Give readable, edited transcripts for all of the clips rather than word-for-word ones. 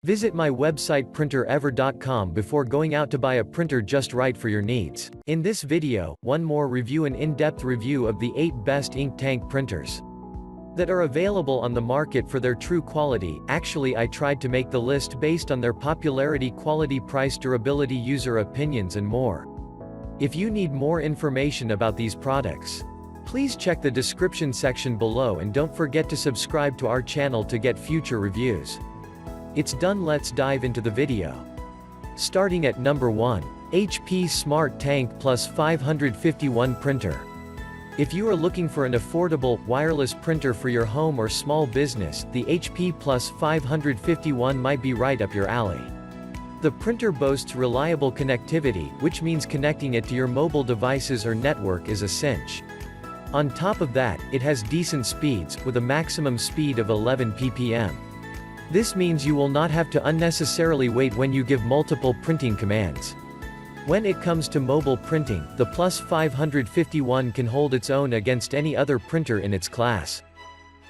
Visit my website printerever.com before going out to buy a printer just right for your needs. In this video, one more review and in-depth review of the 8 best ink tank printers that are available on the market for their true quality. Actually, I tried to make the list based on their popularity, quality, price, durability, user opinions and more. If you need more information about these products, please check the description section below and don't forget to subscribe to our channel to get future reviews. It's done, let's dive into the video. Starting at number 1. HP Smart Tank Plus 551 Printer. If you are looking for an affordable, wireless printer for your home or small business, the HP Plus 551 might be right up your alley. The printer boasts reliable connectivity, which means connecting it to your mobile devices or network is a cinch. On top of that, it has decent speeds, with a maximum speed of 11 ppm. This means you will not have to unnecessarily wait when you give multiple printing commands. When it comes to mobile printing, the Plus 551 can hold its own against any other printer in its class.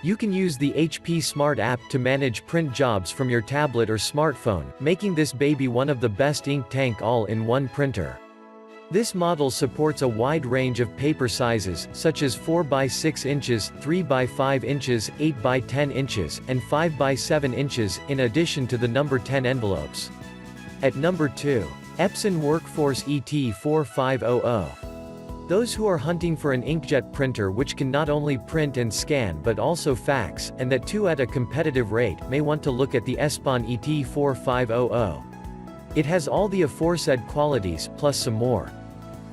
You can use the HP Smart app to manage print jobs from your tablet or smartphone, making this baby one of the best ink tank all-in-one printer. This model supports a wide range of paper sizes, such as 4 by 6 inches, 3 by 5 inches, 8 by 10 inches, and 5 by 7 inches, in addition to the number 10 envelopes. At number 2. Epson Workforce ET4500. Those who are hunting for an inkjet printer which can not only print and scan but also fax, and that too at a competitive rate, may want to look at the Epson ET4500. It has all the aforesaid qualities, plus some more.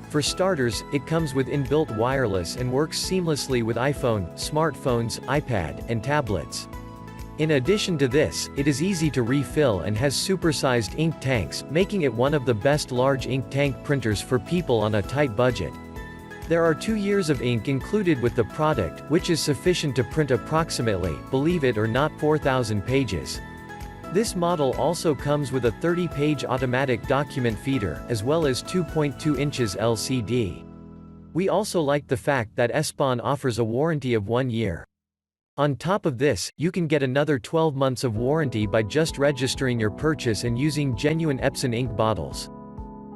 For starters, it comes with inbuilt wireless and works seamlessly with iPhone, smartphones, iPad, and tablets. In addition to this, it is easy to refill and has supersized ink tanks, making it one of the best large ink tank printers for people on a tight budget. There are 2 years of ink included with the product, which is sufficient to print approximately, believe it or not, 4,000 pages. This model also comes with a 30-page automatic document feeder, as well as 2.2 inches LCD. We also like the fact that Epson offers a warranty of 1 year. On top of this, you can get another 12 months of warranty by just registering your purchase and using genuine Epson ink bottles.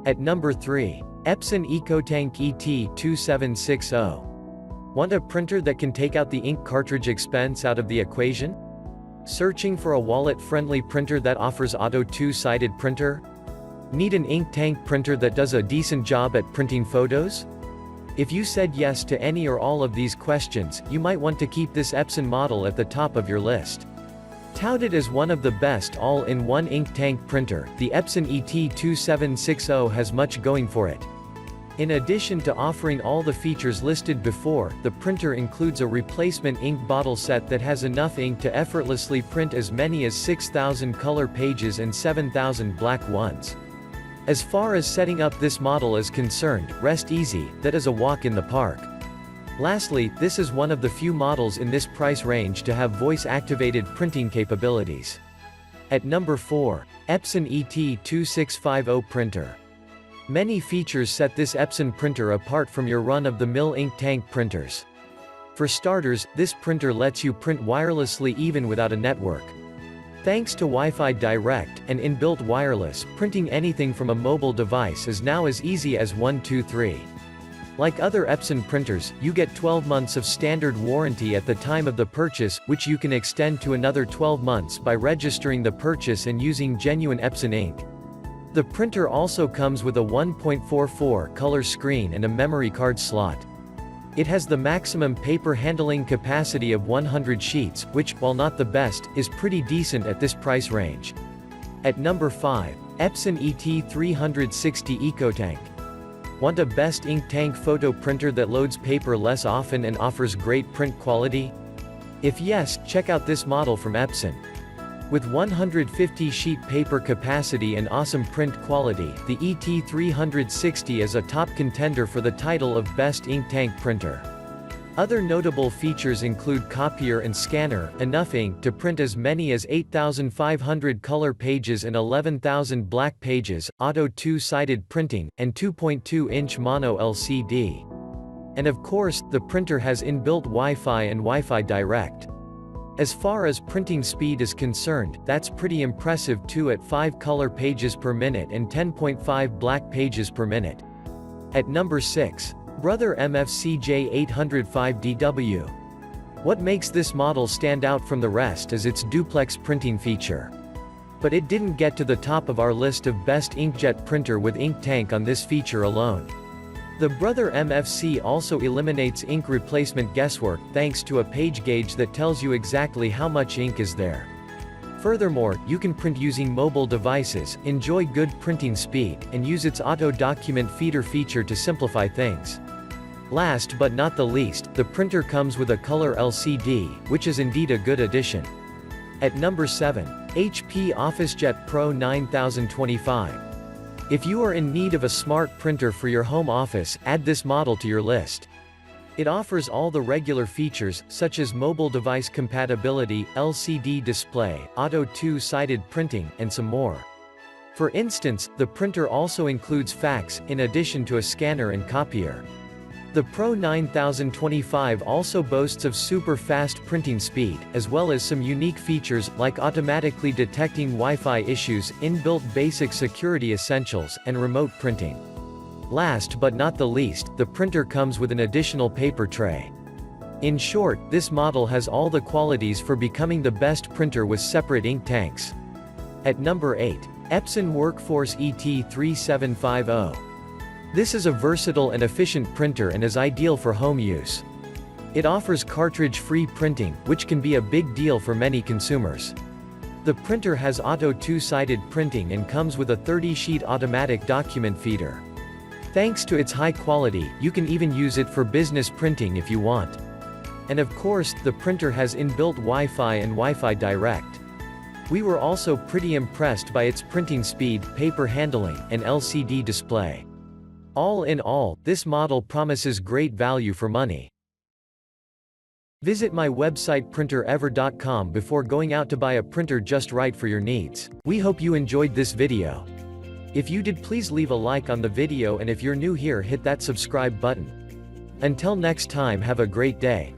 At number 3. Epson EcoTank ET2760. Want a printer that can take out the ink cartridge expense out of the equation? Searching for a wallet-friendly printer that offers auto two-sided printer? Need an ink tank printer that does a decent job at printing photos? If you said yes to any or all of these questions, you might want to keep this Epson model at the top of your list. Touted as one of the best all-in-one ink tank printer, the Epson ET2760 has much going for it. In addition to offering all the features listed before, the printer includes a replacement ink bottle set that has enough ink to effortlessly print as many as 6,000 color pages and 7,000 black ones. As far as setting up this model is concerned, rest easy, that is a walk in the park. Lastly, this is one of the few models in this price range to have voice-activated printing capabilities. At number 4. Epson ET2650 Printer. Many features set this Epson printer apart from your run-of-the-mill ink tank printers. For starters, this printer lets you print wirelessly even without a network. Thanks to Wi-Fi Direct and inbuilt wireless, printing anything from a mobile device is now as easy as 1, 2, 3. Like other Epson printers, you get 12 months of standard warranty at the time of the purchase, which you can extend to another 12 months by registering the purchase and using genuine Epson ink. The printer also comes with a 1.44 color screen and a memory card slot. It has the maximum paper handling capacity of 100 sheets, which, while not the best, is pretty decent at this price range. At number 5. Epson ET360 EcoTank. Want a best ink tank photo printer that loads paper less often and offers great print quality? If yes, check out this model from Epson. With 150 sheet paper capacity and awesome print quality, the ET360 is a top contender for the title of Best Ink Tank Printer. Other notable features include copier and scanner, enough ink to print as many as 8,500 color pages and 11,000 black pages, auto two-sided printing, and 2.2-inch mono LCD. And of course, the printer has inbuilt Wi-Fi and Wi-Fi Direct. As far as printing speed is concerned, that's pretty impressive too at 5 color pages per minute and 10.5 black pages per minute. At number 6. Brother MFC J805DW. What makes this model stand out from the rest is its duplex printing feature. But it didn't get to the top of our list of best inkjet printer with ink tank on this feature alone. The Brother MFC also eliminates ink replacement guesswork thanks to a page gauge that tells you exactly how much ink is there. Furthermore, you can print using mobile devices, enjoy good printing speed, and use its auto document feeder feature to simplify things. Last but not the least, the printer comes with a color LCD, which is indeed a good addition. At number 7. HP OfficeJet Pro 9025. If you are in need of a smart printer for your home office, add this model to your list. It offers all the regular features, such as mobile device compatibility, LCD display, auto two-sided printing, and some more. For instance, the printer also includes fax, in addition to a scanner and copier. The Pro 9025 also boasts of super fast printing speed, as well as some unique features, like automatically detecting Wi-Fi issues, inbuilt basic security essentials, and remote printing. Last but not the least, the printer comes with an additional paper tray. In short, this model has all the qualities for becoming the best printer with separate ink tanks. At number 8. Epson Workforce ET3750. This is a versatile and efficient printer and is ideal for home use. It offers cartridge-free printing, which can be a big deal for many consumers. The printer has auto two-sided printing and comes with a 30-sheet automatic document feeder. Thanks to its high quality, you can even use it for business printing if you want. And of course, the printer has inbuilt Wi-Fi and Wi-Fi Direct. We were also pretty impressed by its printing speed, paper handling, and LCD display. All in all, this model promises great value for money. Visit my website printerever.com before going out to buy a printer just right for your needs. We hope you enjoyed this video. If you did, please leave a like on the video, and if you're new here, hit that subscribe button. Until next time, have a great day.